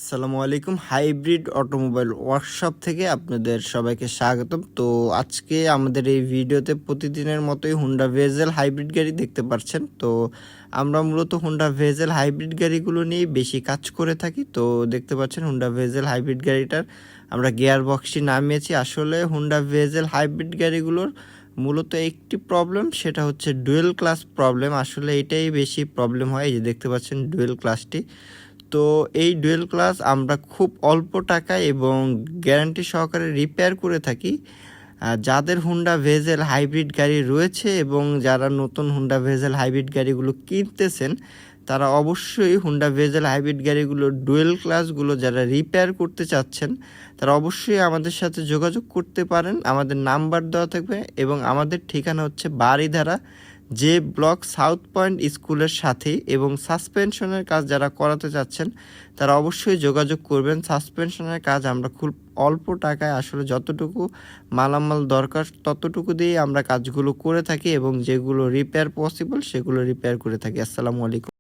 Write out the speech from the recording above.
আসসালামু আলাইকুম। Hybrid automobile workshop থেকে আপনাদের সবাইকে স্বাগতম। তো আজকে আমাদের এই ভিডিওতে প্রতিদিনের মতোই হুন্ডা ভেজেল হাইব্রিড গাড়ি দেখতে পাচ্ছেন। তো আমরা মূলত হুন্ডা ভেজেল হাইব্রিড গাড়িগুলো নিয়ে বেশি কাজ করে থাকি। তো দেখতে পাচ্ছেন হুন্ডা ভেজেল হাইব্রিড গাড়িটার আমরা গিয়ার বক্সটি নামিয়েছি। আসলে হুন্ডা ভেজেল হাইব্রিড গাড়িগুলোর মূলত একটি প্রবলেম, সেটা হচ্ছে ডুয়েল ক্লাস প্রবলেম। আসলে এটাই বেশি প্রবলেম হয়। এই যে দেখতে পাচ্ছেন ডুয়েল ক্লাসটি। তো এই ডুয়েল ক্লাস আমরা খুব অল্প টাকায় এবং গ্যারান্টি সহকারে রিপেয়ার করে থাকি। যাদের হুন্ডা ভেজেল হাইব্রিড গাড়ি রয়েছে এবং যারা নতুন হুন্ডা ভেজেল হাইব্রিড গাড়িগুলো কিনতেছেন, তারা অবশ্যই হুন্ডা ভেজেল হাইব্রিড গাড়িগুলোর ডুয়েল ক্লাসগুলো যারা রিপেয়ার করতে চাচ্ছেন, তারা অবশ্যই আমাদের সাথে যোগাযোগ করতে পারেন। আমাদের নাম্বার দেওয়া থাকবে এবং আমাদের ঠিকানা হচ্ছে বারিধারা যে ব্লক সাউথ পয়েন্ট স্কুলের সাথেই। এবং সাসপেনশনের কাজ যারা করাতে চাচ্ছেন, তারা অবশ্যই যোগাযোগ করবেন। সাসপেনশনের কাজ আমরা খুব অল্প টাকায়, আসলে যতটুকু মালামাল দরকার ততটুকু দিয়ে আমরা কাজগুলো করে থাকি এবং যেগুলো রিপেয়ার পসিবল সেগুলো রিপেয়ার করে থাকি। আসসালামু আলাইকুম।